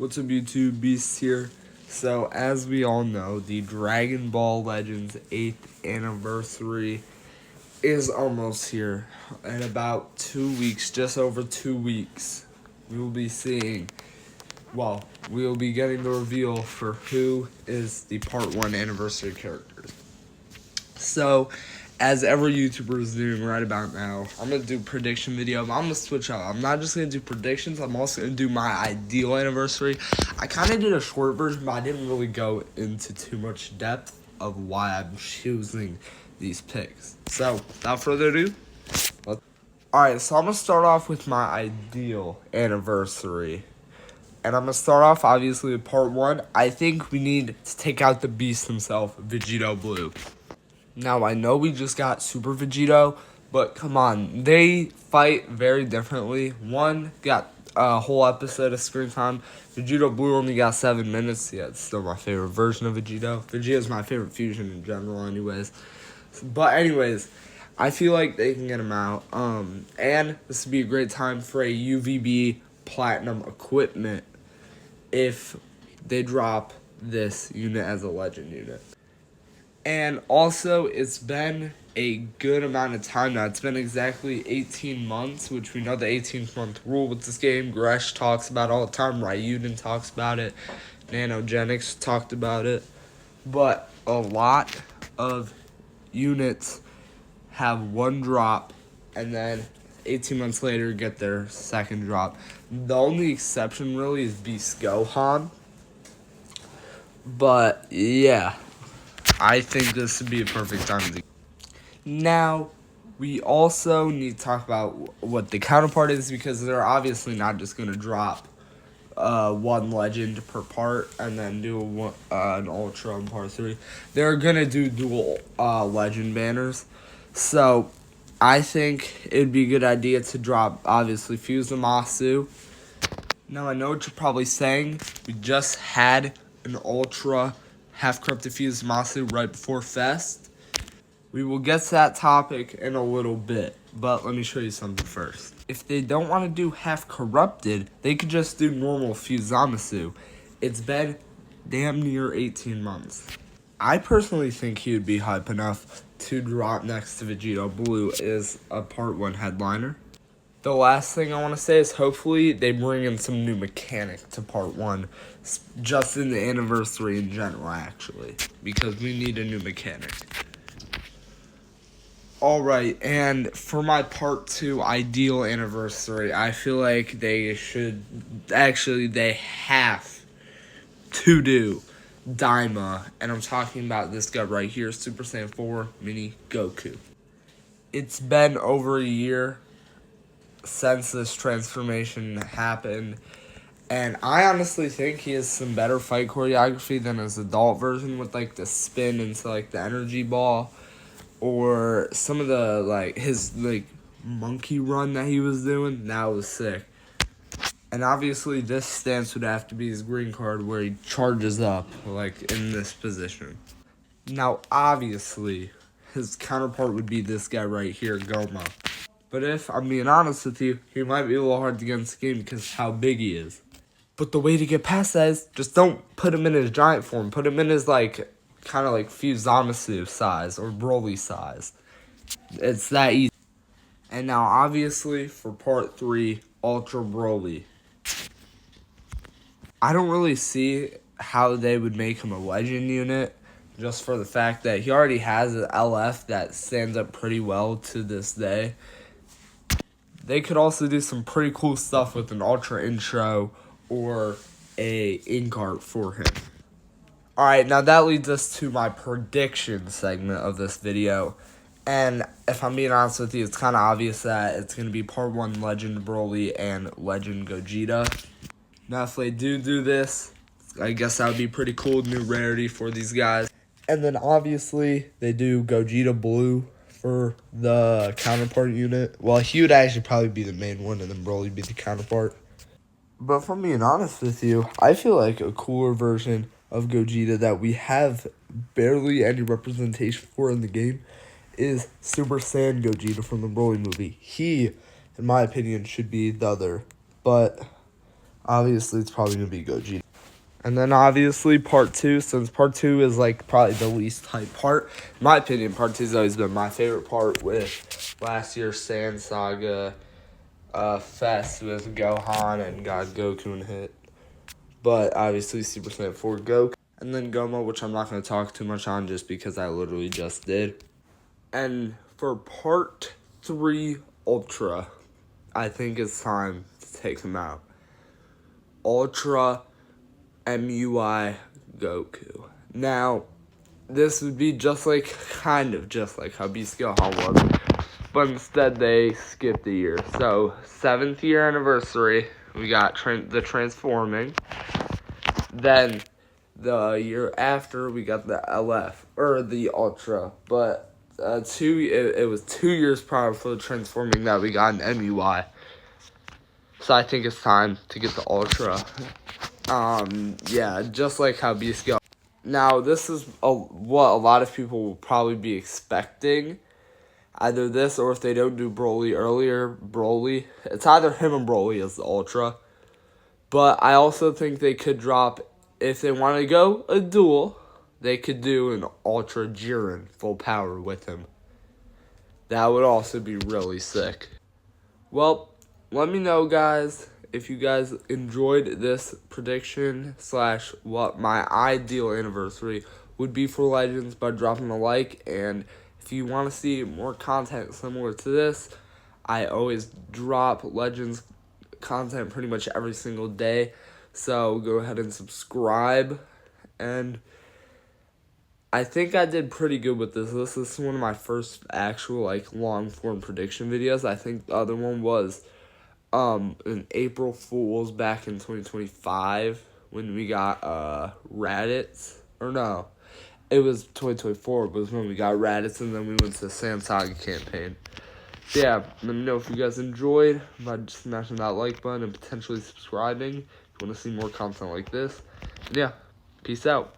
What's up, YouTube? Beast here. So, as we all know, the Dragon Ball Legends 8th anniversary is almost here. In about 2 weeks, just over 2 weeks, we will be we will be getting the reveal for who is the Part 1 anniversary characters. So, as every YouTuber is doing right about now, I'm going to do a prediction video. I'm going to switch up. I'm not just going to do predictions. I'm also going to do my ideal anniversary. I kind of did a short version, but I didn't really go into too much depth of why I'm choosing these picks. So, without further ado, Alright, so I'm going to start off with my ideal anniversary. And I'm going to start off, obviously, with Part 1. I think we need to take out the beast himself, Vegito Blue. Now, I know we just got Super Vegito, but come on. They fight very differently. One got a whole episode of screen time. Vegito Blue only got 7 minutes. Yeah, it's still my favorite version of Vegito. Vegito's my favorite fusion in general anyways. But anyways, I feel like they can get him out. And this would be a great time for a UVB Platinum equipment if they drop this unit as a legend unit. And also, it's been a good amount of time now. It's been exactly 18 months, which we know the 18-month rule with this game. Gresh talks about all the time. Ryuden talks about it. Nanogenics talked about it. But a lot of units have one drop, and then 18 months later get their second drop. The only exception, really, is Beast Gohan. But, yeah. I think this would be a perfect time to. Now, we also need to talk about what the counterpart is, because they're obviously not just going to drop one legend per part and then do an ultra in part 3. They're going to do dual legend banners. So, I think it would be a good idea to drop, obviously, Fuse Zamasu. Now, I know what you're probably saying. We just had an ultra half-corrupted Fuse Zamasu right before Fest. We will get to that topic in a little bit, but let me show you something first. If they don't want to do half-corrupted, they could just do normal Fuse Zamasu. It's been damn near 18 months. I personally think he would be hype enough to drop next to Vegito Blue as a Part 1 headliner. The last thing I want to say is hopefully they bring in some new mechanic to Part 1, just in the anniversary in general, actually, because we need a new mechanic. Alright, and for my Part 2 ideal anniversary, I feel like they have to do Daima, and I'm talking about this guy right here, Super Saiyan 4 Mini Goku. It's been over a year since this transformation happened, and I honestly think he has some better fight choreography than his adult version, with like the spin into like the energy ball, or some of the his monkey run that he was doing. That was sick. And obviously this stance would have to be his green card, where he charges up like in this position. Now obviously his counterpart would be this guy right here, Goma. But if I'm being honest with you, he might be a little hard to get in this game because of how big he is. But the way to get past that is just don't put him in his giant form. Put him in his kind of like Fuse Zamasu size or Broly size. It's that easy. And now obviously for Part 3, Ultra Broly. I don't really see how they would make him a legend unit, just for the fact that he already has an LF that stands up pretty well to this day. They could also do some pretty cool stuff with an Ultra intro or a Inkart for him. Alright, now that leads us to my prediction segment of this video. And if I'm being honest with you, it's kind of obvious that it's going to be Part 1 Legend Broly and Legend Gogeta. Now if they do this, I guess that would be pretty cool, new rarity for these guys. And then obviously they do Gogeta Blue for the counterpart unit. Well, he would actually probably be the main one, and then Broly be the counterpart. But if I'm being honest with you, I feel like a cooler version of Gogeta that we have barely any representation for in the game is Super Saiyan Gogeta from the Broly movie. He, in my opinion, should be the other. But Obviously, it's probably going to be Gogeta. And then obviously part 2, since part 2 is like probably the least hype part. In my opinion, part 2 has always been my favorite part with last year's Sand Saga fest with Gohan and God Goku and hit. But obviously Super Saiyan 4 Goku. And then Goma, which I'm not going to talk too much on just because I literally just did. And for part 3 Ultra, I think it's time to take him out. Ultra MUI Goku. Now, this would be kind of just like how Beast Gohan was, but instead they skipped a year. So, 7th year anniversary, we got the Transforming. Then, the year after, we got the LF, or the Ultra. But, it was 2 years prior for the Transforming that we got an MUI. So, I think it's time to get the Ultra. Yeah, just like how Beast Gohan. Now, this is what a lot of people will probably be expecting. Either this, or if they don't do Broly earlier, Broly. It's either him and Broly as the Ultra. But I also think they could drop, if they want to go a duel, they could do an Ultra Jiren full power with him. That would also be really sick. Well, let me know, guys, if you guys enjoyed this prediction / what my ideal anniversary would be for Legends by dropping a like. And if you want to see more content similar to this, I always drop Legends content pretty much every single day. So go ahead and subscribe. And I think I did pretty good with this. This is one of my first actual long form prediction videos. I think the other one was in April Fools back in 2025 when we got Raditz, or no, it was 2024 was when we got Raditz, and then we went to the Sand Saga campaign. So yeah, let me know if you guys enjoyed by smashing that like button and potentially subscribing if you want to see more content like this. And yeah, peace out.